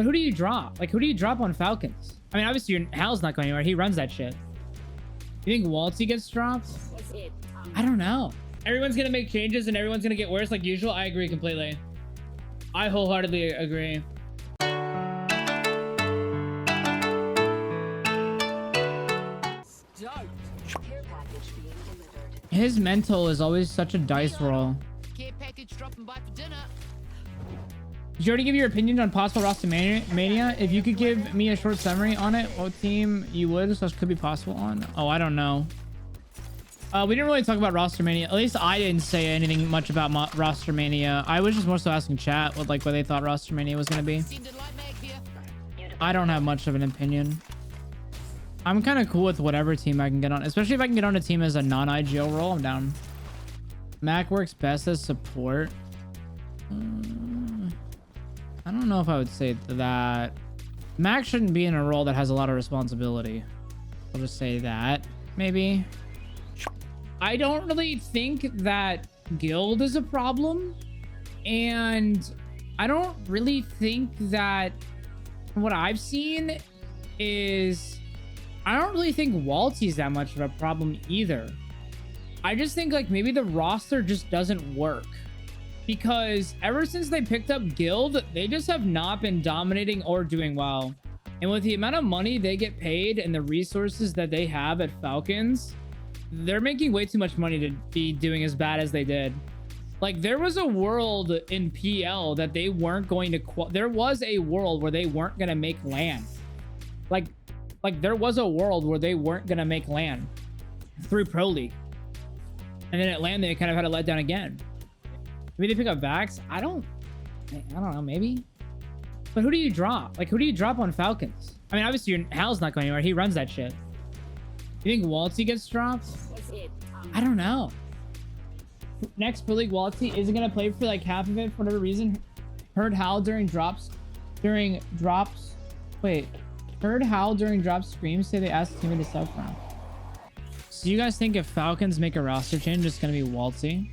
But who do you drop? Like, who do you drop on Falcons? I mean, obviously, Hal's not going anywhere. He runs that shit. You think Walty gets dropped? I don't know. Everyone's going to make changes and everyone's going to get worse like usual. I agree completely. I wholeheartedly agree. His mental is always such a dice roll. Care package dropping by for dinner. Did you already give your opinion on possible roster mania? If you could give me a short summary on it, what team you would / could be possible on? Oh, I don't know. We didn't really talk about roster mania. At least I didn't say anything much about roster mania. I was just more so asking chat what they thought roster mania was going to be. I don't have much of an opinion. I'm kind of cool with whatever team I can get on, especially if I can get on a team as a non-IGL role. I'm down. Mac works best as support. I don't know if I would say that. Mac shouldn't be in a role that has a lot of responsibility. I'll just say that. Maybe. I don't really think that guild is a problem. And I don't really think that what I've seen is... I don't really think Walty's that much of a problem either. I just think like maybe the roster just doesn't work. Because ever since they picked up Guild, they just have not been dominating or doing well. And with the amount of money they get paid and the resources that they have at Falcons, they're making way too much money to be doing as bad as they did. Like there was a world in PL that they weren't going to... There was a world where they weren't going to make land. Like there was a world where they weren't going to make land through Pro League. And then at land, they kind of had a letdown again. Maybe they pick up Vax. I don't know, maybe. But who do you drop? Like, who do you drop on Falcons? I mean, obviously, Hal's not going anywhere. He runs that shit. You think Walty gets dropped? I don't know. Next Pro League, Walty isn't going to play for like half of it for whatever reason. Heard Hal during drops. Wait. Heard Hal during drops screams say they asked the teammate to sub for him. So you guys think if Falcons make a roster change, it's going to be Walty?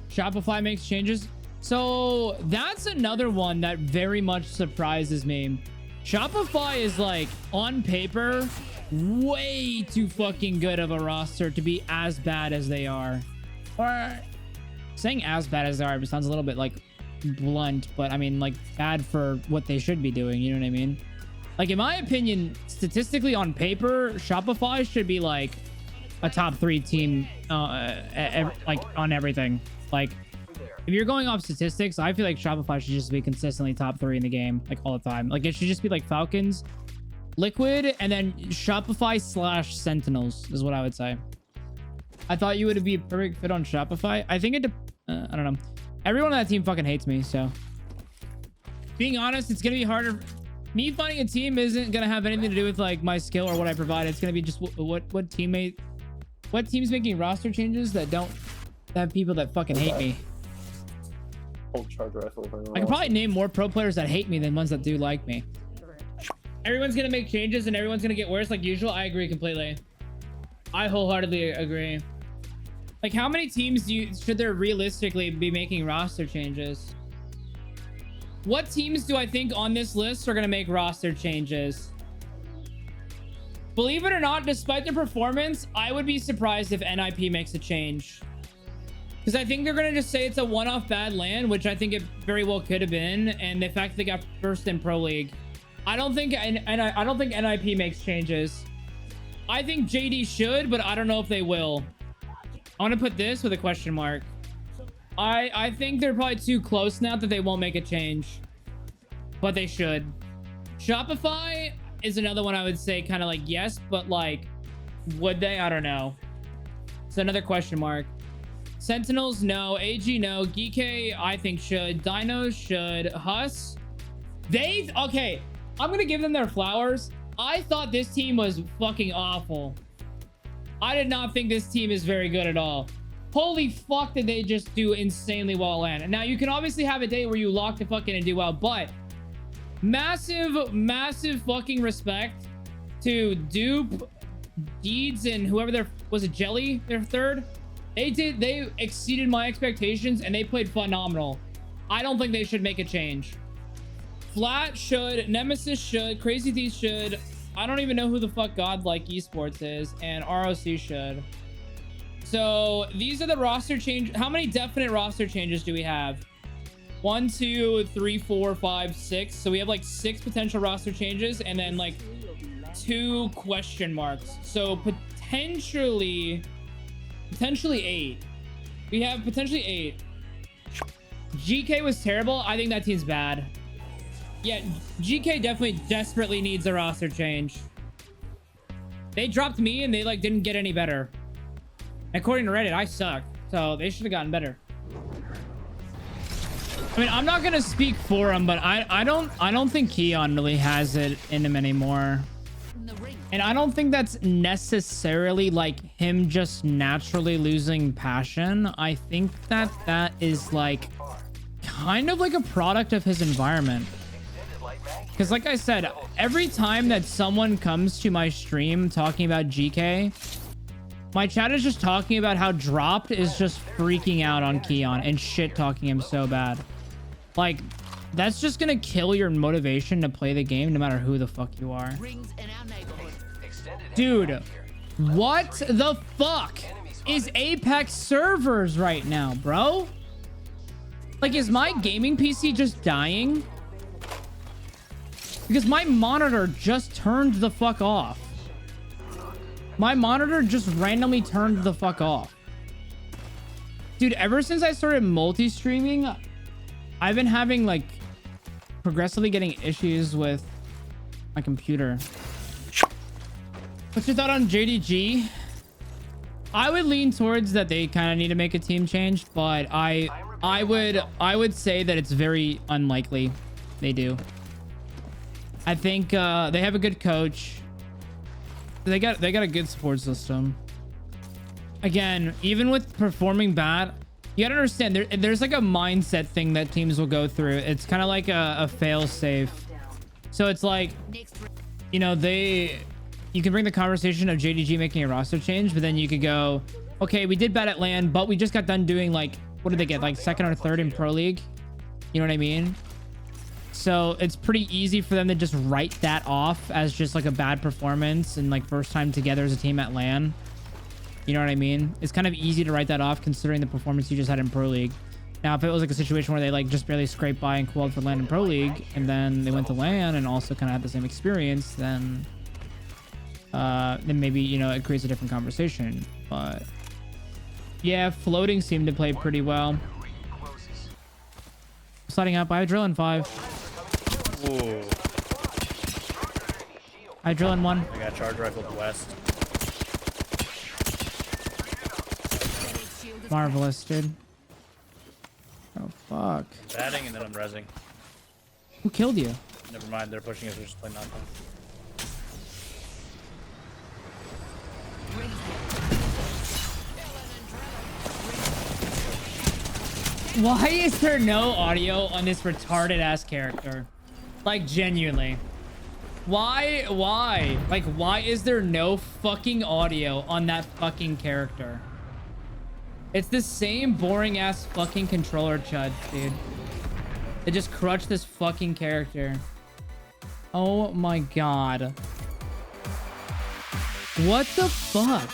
Shopify makes changes. So that's another one that very much surprises me. Shopify is like on paper way too fucking good of a roster to be as bad as they are. Or saying as bad as they are sounds a little bit like blunt, but I mean like bad for what they should be doing. You know what I mean? Like in my opinion, statistically on paper, Shopify should be like a top 3 team like on everything. Like if you're going off statistics, I feel like Shopify should just be consistently top 3 in the game, like all the time. Like it should just be like Falcons, Liquid, and then Shopify / Sentinels is what I would say. I thought you would be a perfect fit on Shopify. I think I don't know. Everyone on that team fucking hates me, so being honest, it's gonna be harder. Me finding a team isn't gonna have anything to do with like my skill or what I provide. It's gonna be just what team's making roster changes that don't have people that fucking hate me. I can probably name more pro players that hate me than ones that do like me. Everyone's gonna make changes and everyone's gonna get worse like usual. I agree completely. I wholeheartedly agree. Like how many teams should there realistically be making roster changes? What teams do I think on this list are going to make roster changes? Believe it or not, despite their performance, I would be surprised if NIP makes a change. Because I think they're going to just say it's a one-off bad land, which I think it very well could have been. And the fact they got first in Pro League. I don't think NIP makes changes. I think JD should, but I don't know if they will. I want to put this with a question mark. I think they're probably too close now that they won't make a change, but they should. Shopify is another one I would say kind of like yes, but like would they? I don't know. It's another question mark. Sentinels, no. AG, no. Geekay, I think should. Dinos should. Huss, okay. I'm gonna give them their flowers. I thought this team was fucking awful. I did not think this team is very good at all. Holy fuck, did they just do insanely well land. Now, you can obviously have a day where you lock the fucking and do well, but massive fucking respect to Dupe, Deeds, and whoever was it Jelly, their third? They exceeded my expectations, and they played phenomenal. I don't think they should make a change. Flat should, Nemesis should, Crazy Thief should. I don't even know who the fuck Godlike Esports is, and ROC should. So these are the roster change. How many definite roster changes do we have? 1, 2, 3, 4, 5, 6. So we have like 6 potential roster changes, and then like 2 question marks. So potentially 8. We have potentially 8. GK was terrible. I think that team's bad. Yeah, GK definitely desperately needs a roster change. They dropped me and they like didn't get any better. According to Reddit, I suck. So they should have gotten better. I mean, I'm not gonna speak for him, but I don't think Keon really has it in him anymore. And I don't think that's necessarily like him just naturally losing passion. I think that is like kind of like a product of his environment. Because like I said, every time that someone comes to my stream talking about GK, my chat is just talking about how Dropped is just freaking out on Keon and shit talking him so bad. Like, that's just gonna kill your motivation to play the game no matter who the fuck you are. Dude, what the fuck is APEX servers right now, bro? Like, is my gaming PC just dying? Because my monitor just turned the fuck off. My monitor just randomly turned the fuck off. Dude, ever since I started multi-streaming, I've been having like progressively getting issues with my computer. What's your thought on JDG? I would lean towards that they kind of need to make a team change, but I would say that it's very unlikely they do. I think they have a good coach. They got a good support system. Again, even with performing bad, you gotta understand there's like a mindset thing that teams will go through. It's kind of like a fail safe. So it's like, you know, you can bring the conversation of JDG making a roster change, but then you could go, okay, we did bad at LAN, but we just got done doing like, what did they get? Like 2nd or 3rd in Pro League? You know what I mean? So it's pretty easy for them to just write that off as just like a bad performance and like first time together as a team at LAN. You know what I mean? It's kind of easy to write that off considering the performance you just had in Pro League. Now, if it was like a situation where they like just barely scraped by and qualified for LAN in Pro League, and then they went to LAN and also kind of had the same experience, then maybe, you know, it creates a different conversation. But yeah, floating seemed to play pretty well. Sliding up. I drill in 5. Ooh. I drill in 1. I got charge rifle west. Marvelous, dude. Oh fuck. Batting and then I'm rezzing. Who killed you? Never mind, they're pushing us. We're just playing knockdown. Why is there no audio on this retarded ass character? Like, genuinely. Why? Like, why is there no fucking audio on that fucking character? It's the same boring ass fucking controller chud, dude. They just crushed this fucking character. Oh my god. What the fuck?